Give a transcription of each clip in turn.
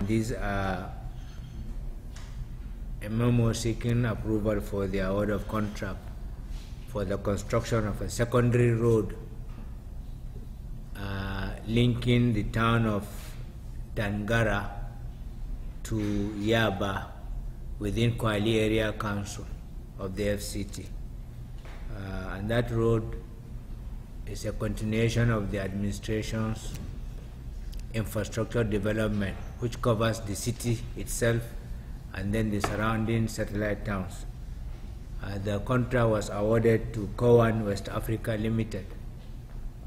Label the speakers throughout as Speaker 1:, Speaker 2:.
Speaker 1: and these are a memo seeking approval for the award of contract for the construction of a secondary road linking the town of Dangara to Yaba within Kwali Area Council of the FCT. And that road is a continuation of the administration's infrastructure development, which covers the city itself and then the surrounding satellite towns. The contract was awarded to Cowan West Africa Limited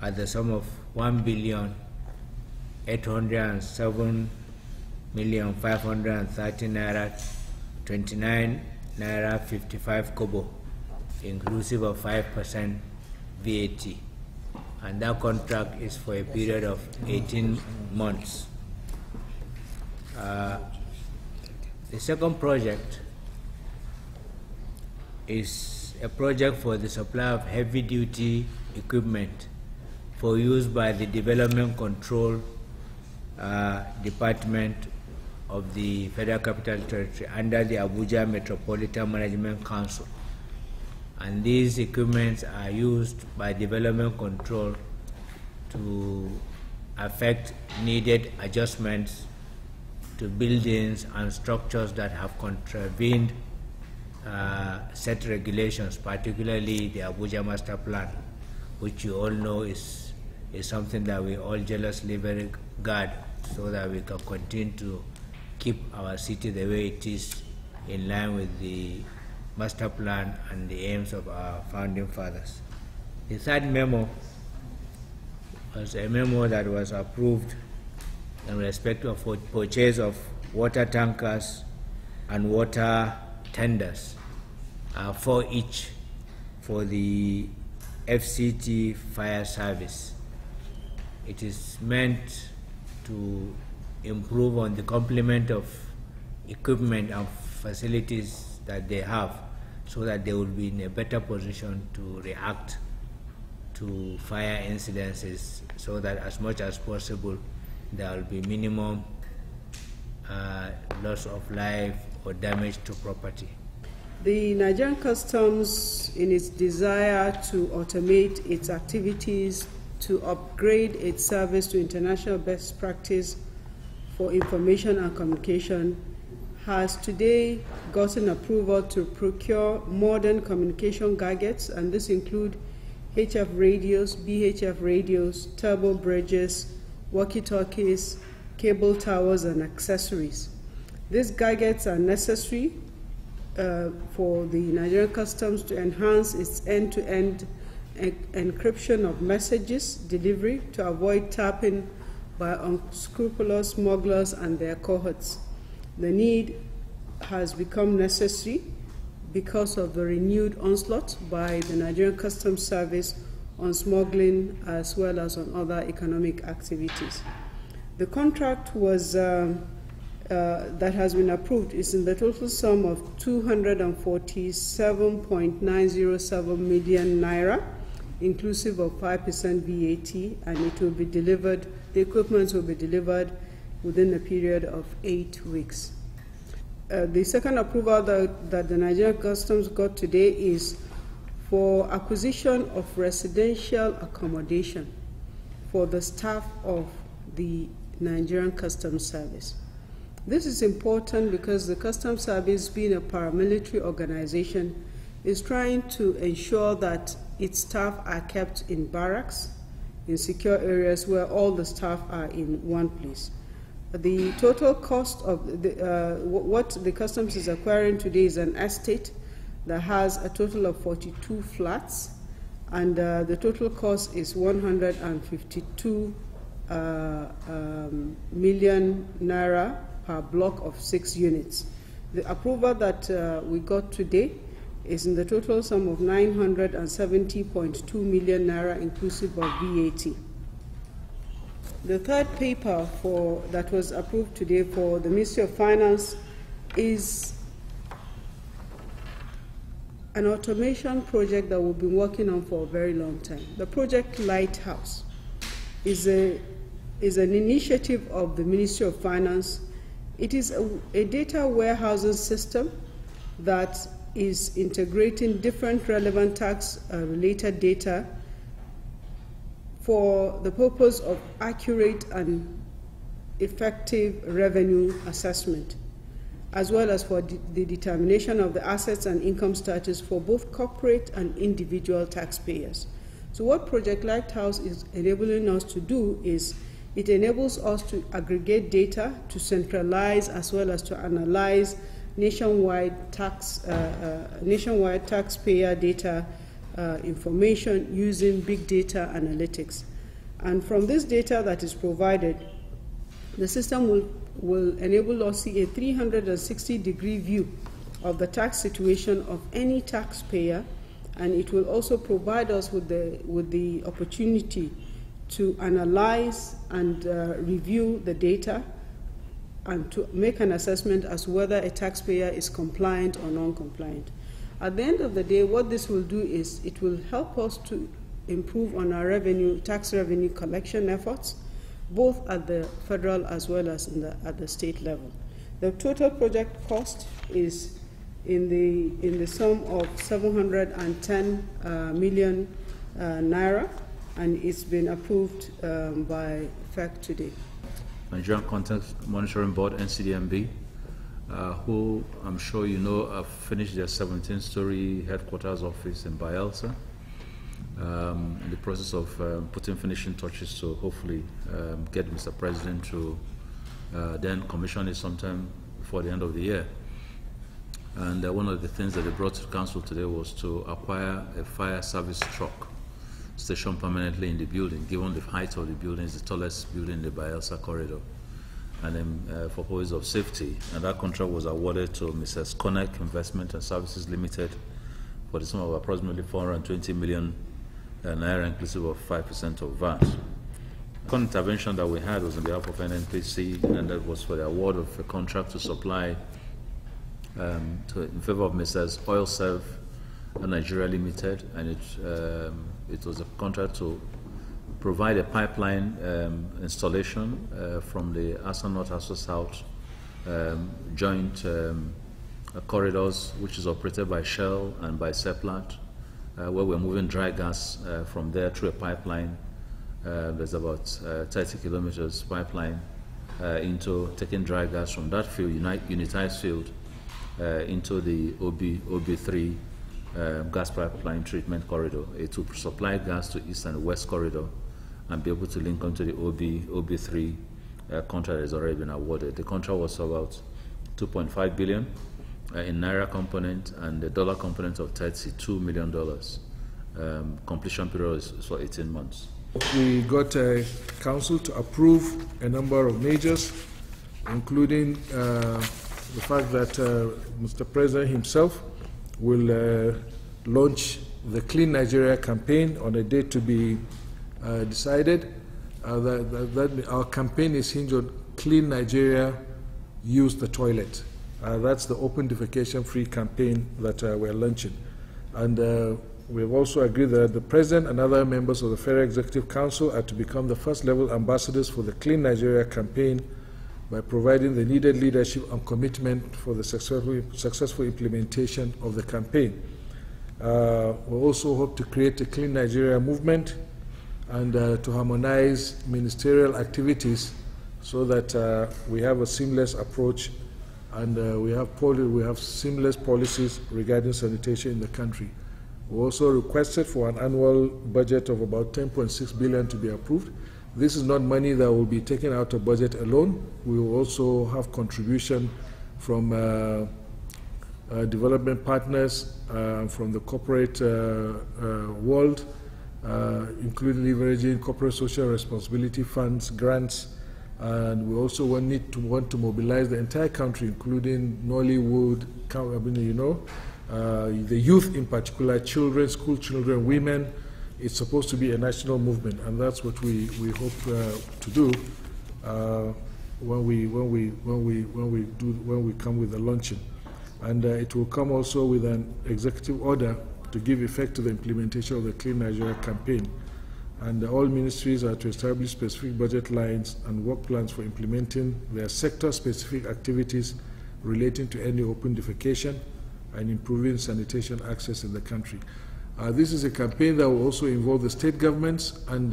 Speaker 1: at the sum of 1,807,530 naira 29 naira 55 kobo, inclusive of 5% VAT. And that contract is for a period of 18 months. The second project is a project for the supply of heavy-duty equipment for use by the Development Control Department of the Federal Capital Territory under the Abuja Metropolitan Management Council. And these equipments are used by Development Control to effect needed adjustments to buildings and structures that have contravened set regulations, particularly the Abuja Master Plan, which you all know is something that we all jealously guard so that we can continue to keep our city the way it is, in line with the Master Plan and the aims of our founding fathers. The third memo was a memo that was approved in respect of purchase of water tankers and water tenders, 4 each for the FCT fire service. It is meant to improve on the complement of equipment and facilities that they have, so that they will be in a better position to react to fire incidences, so that as much as possible there will be minimum loss of life or damage to property.
Speaker 2: The Nigerian Customs, in its desire to automate its activities, to upgrade its service to international best practice for information and communication, has today gotten approval to procure modern communication gadgets, and this include HF radios, BHF radios, turbo bridges, walkie-talkies, cable towers, and accessories. These gadgets are necessary for the Nigerian Customs to enhance its end-to-end encryption of messages delivery, to avoid tapping by unscrupulous smugglers and their cohorts. The need has become necessary because of the renewed onslaught by the Nigerian Customs Service on smuggling as well as on other economic activities. The contract was that has been approved is in the total sum of 247.907 million naira, inclusive of 5% VAT, and it will be delivered, the equipment will be delivered within a period of 8 weeks. The second approval that the Nigerian Customs got today is for acquisition of residential accommodation for the staff of the Nigerian Customs Service. This is important because the Customs Service, being a paramilitary organization, is trying to ensure that its staff are kept in barracks, in secure areas where all the staff are in one place. The total cost of what the Customs is acquiring today is an estate that has a total of 42 flats, and the total cost is 152 million naira per block of 6 units. The approval that we got today is in the total sum of 970.2 million naira, inclusive of VAT. The third paper that was approved today for the Ministry of Finance is an automation project that we've been working on for a very long time. The project Lighthouse is an initiative of the Ministry of Finance It is a data warehousing system that is integrating different relevant tax-related data for the purpose of accurate and effective revenue assessment, as well as for the determination of the assets and income status for both corporate and individual taxpayers. So what Project Lighthouse is enabling us to do is it enables us to aggregate data, to centralize as well as to analyze nationwide taxpayer data information using big data analytics. And from this data that is provided, the system will enable us to see a 360-degree view of the tax situation of any taxpayer, and it will also provide us with the opportunity to analyze and review the data and to make an assessment as to whether a taxpayer is compliant or non-compliant. At the end of the day, what this will do is it will help us to improve on our tax revenue collection efforts, both at the federal as well as at the state level. The total project cost is in the sum of 710 million naira, and it's been approved by FEC today.
Speaker 3: Nigerian Content Monitoring Board, NCDMB, who I'm sure you know have finished their 17-story headquarters office in Bayelsa, in the process of putting finishing touches to hopefully get Mr. President to then commission it sometime before the end of the year. And one of the things that they brought to the council today was to acquire a fire service truck stationed permanently in the building, given the height of the building. It's the tallest building in the Bayelsa corridor, and then for purposes of safety. And that contract was awarded to Mrs. Connect Investment and Services Limited for the sum of approximately 420 million naira, inclusive of 5% of VAT. The intervention that we had was on behalf of NNPC, and that was for the award of a contract to supply in favor of Mrs. Oilserve Nigeria Limited, and it was a contract to provide a pipeline installation from the Asa North, Asa South joint corridors, which is operated by Shell and by Seplat, where we're moving dry gas from there through a pipeline. There's about 30 kilometers pipeline into taking dry gas from that field, unitized field, into the OB3 gas pipeline treatment corridor, to supply gas to East and West corridor and be able to link onto the OB3 contract that has already been awarded. The contract was about 2.5 billion in naira component and the dollar component of $32 million. Completion period is for 18 months.
Speaker 4: We got council to approve a number of measures, including the fact that Mr. President himself will launch the Clean Nigeria campaign on a date to be decided. That our campaign is hinged on Clean Nigeria, Use the Toilet. That's the open defecation free campaign that we're launching. And we've also agreed that the President and other members of the Federal Executive Council are to become the first level ambassadors for the Clean Nigeria campaign by providing the needed leadership and commitment for the successful implementation of the campaign. We also hope to create a Clean Nigeria movement and to harmonize ministerial activities so that we have a seamless approach and we have seamless policies regarding sanitation in the country. We also requested for an annual budget of about 10.6 billion to be approved. This is not money that will be taken out of budget alone. We will also have contribution from development partners, from the corporate world, including leveraging corporate social responsibility funds, grants, and we also want to mobilize the entire country, including Nollywood, the youth in particular, children, school children, women. It's supposed to be a national movement, and that's what we hope to do when we come with the launching. And it will come also with an executive order to give effect to the implementation of the Clean Nigeria campaign. and all ministries are to establish specific budget lines and work plans for implementing their sector-specific activities relating to any open defecation and improving sanitation access in the country. This is a campaign that will also involve the state governments and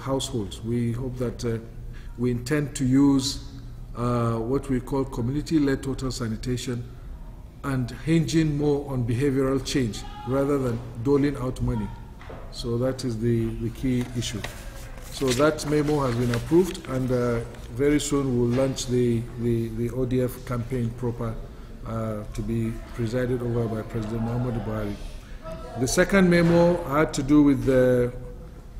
Speaker 4: households. We hope that we intend to use what we call community-led total sanitation and hinging more on behavioral change rather than doling out money. So that is the key issue. So that memo has been approved, and very soon we'll launch the ODF campaign proper to be presided over by President Buhari. The second memo had to do with the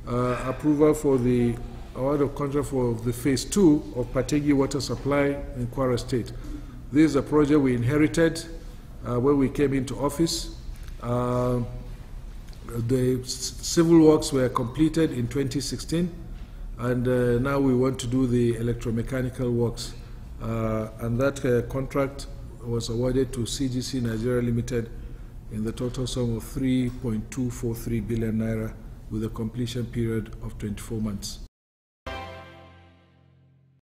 Speaker 4: approval for the award of contract for the phase 2 of Pategi water supply in Kwara State. This is a project we inherited when we came into office. The civil works were completed in 2016, and now we want to do the electromechanical works. And that contract was awarded to CGC Nigeria Limited in the total sum of 3.243 billion naira with a completion period of 24 months.